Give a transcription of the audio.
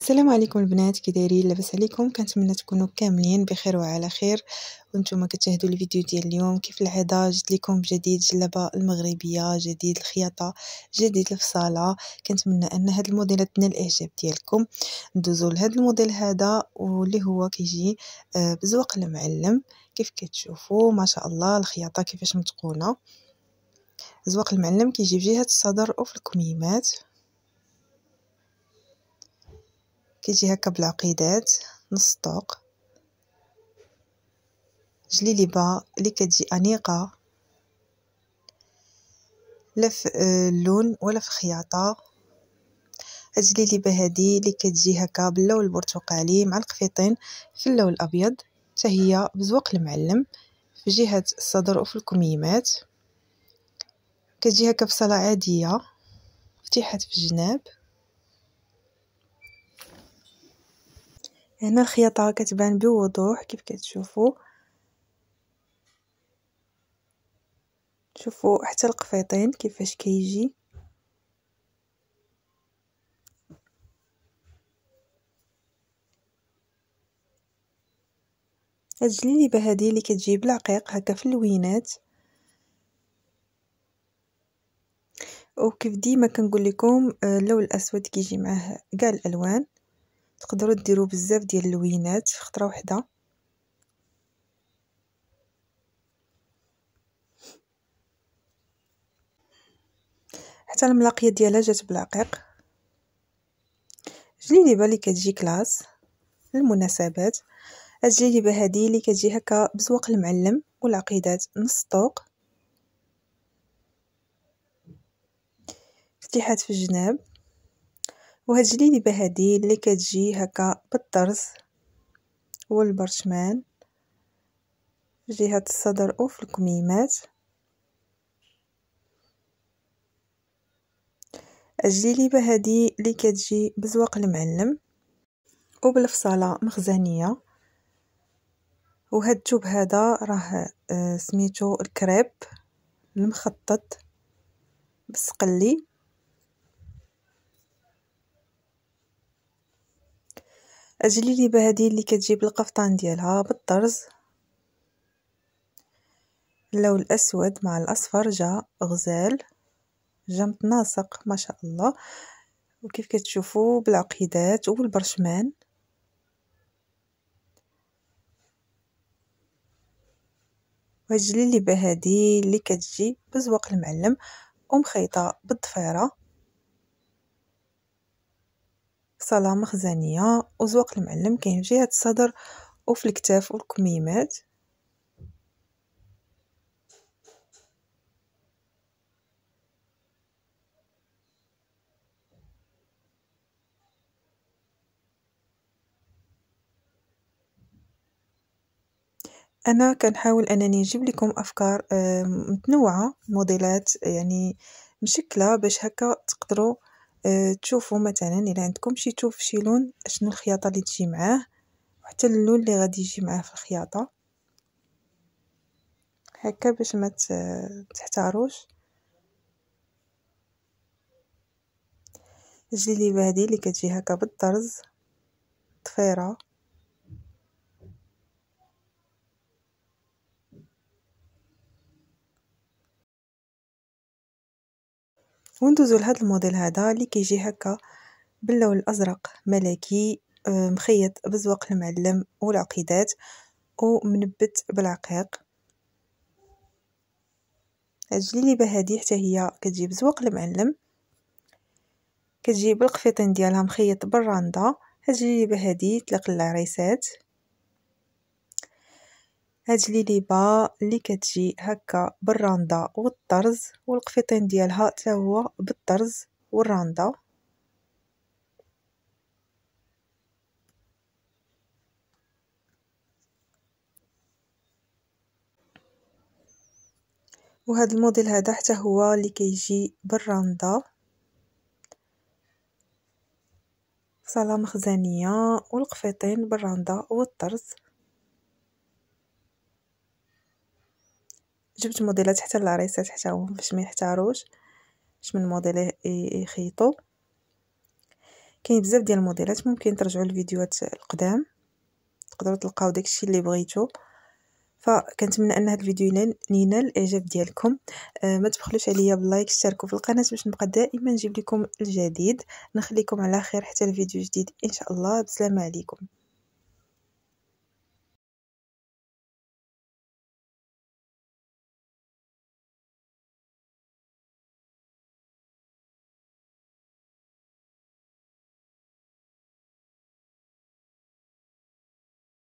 السلام عليكم البنات، كي دايرين؟ لاباس عليكم؟ كنتمنى تكونوا كاملين بخير وعلى خير. وانتم كتشاهدوا الفيديو ديال اليوم. كيف العاده جيت لكم بجديد، جلابه المغربيه جديد، الخياطه جديد، الفصاله. كنتمنى ان هاد الموديلات تنال الاعجاب ديالكم. ندوزو لهاد الموديل هذا واللي هو كيجي بزواق المعلم. كيف كتشوفوا ما شاء الله الخياطه كيفاش متقونه. زواق المعلم كيجي في جهه الصدر وفي الكميمات، كيجي هكا بالعقيدات نص طوق، جليلبه اللي كتجي انيقه، لا في اللون ولا في الخياطه. هاد الجليلبه هادي اللي كتجي هكا باللون البرتقالي مع القفيطين في اللون الابيض، حتى هي بزواق المعلم في جهه الصدر وفي الكميمات. كتجي هكا بصاله عاديه، فتيحات في الجناب. هنا الخياطه كتبان بوضوح كيف كتشوفوا. شوفوا حتى القفيطين كيفاش كيجي. هاد الجليبه هادي اللي كتجي بالعقيق هكا في اللوينات، وكيف ديما كنقول لكم اللون الاسود كيجي معاه كاع الالوان. تقدروا ديروا بزاف ديال اللوينات في خطره واحده. حتى الملاقيه ديالها جات بالعقيق. جليبه اللي كتجي كلاس للمناسبات. هاد الجليبه هادي اللي كتجي هكا بزواق المعلم والعقيدات نص طوق، فتيحات في الجناب. وهاد الجليبه هادي اللي كتجي هكا بالطرز والبرشمان في جهه الصدر وفي الكميمات. الجليبه هادي اللي كتجي بزواق المعلم وبالفصاله مخزنيه. وهاد الثوب هذا راه سميتو الكريب المخطط بالسقلي. الجليبه هذه اللي كتجي بالقفطان ديالها بالطرز، اللون الاسود مع الاصفر جا غزال، جا متناسق ما شاء الله. وكيف كتشوفوا بالعقيدات وبالبرشمان. وهاد الجليبه هذه اللي كتجي بزواق المعلم ومخيطه بالضفيره، صاله مخزنيه. وزواق المعلم كاين في جهه الصدر وفي الكتاف والكميمات. انا كنحاول انني نجيب لكم افكار متنوعه، موديلات يعني مشكله، باش هكا تقدروا تشوفوا مثلا الا عندكم شي توب شي لون شنو الخياطه اللي تجي معاه، وحتى اللون اللي غادي يجي معاه في الخياطه، هكا باش ما تحتاروش. الجليبه هذه اللي كتجي هكا بالطرز ضفيره. وندوزو لهذا الموديل هذا اللي كيجي هكا باللون الازرق ملكي، مخيط بزواق المعلم والعقيدات ومنبت بالعقيق. الجليبه هذه حتى هي كتجي بزواق المعلم، كتجي بالقفيطين ديالها مخيط بالراندا. هاد الجليبه هذه تليق للعريسات. هاد الجليبه اللي كتجي هكا بالراندا والطرز، والقفيطين ديالها حتى هو بالطرز والراندا. وهذا الموديل هذا حتى هو اللي كيجي بالراندا، صاله مخزنيه والقفيطين بالراندا والطرز. جبت موديلات حتى للعريسات حتى هما باش ما يحتاروش اش من موديل يخيطوا. كاين بزاف ديال الموديلات، ممكن ترجعوا للفيديوهات القدام تقدروا تلقاو داكشي اللي بغيتو. فكنتمنى ان هذا الفيديو ينال الاعجاب ديالكم. ما تبخلوش عليا باللايك، اشتركوا في القناه باش نبقى دائما نجيب لكم الجديد. نخليكم على خير حتى الفيديو جديد ان شاء الله. بسلامه عليكم.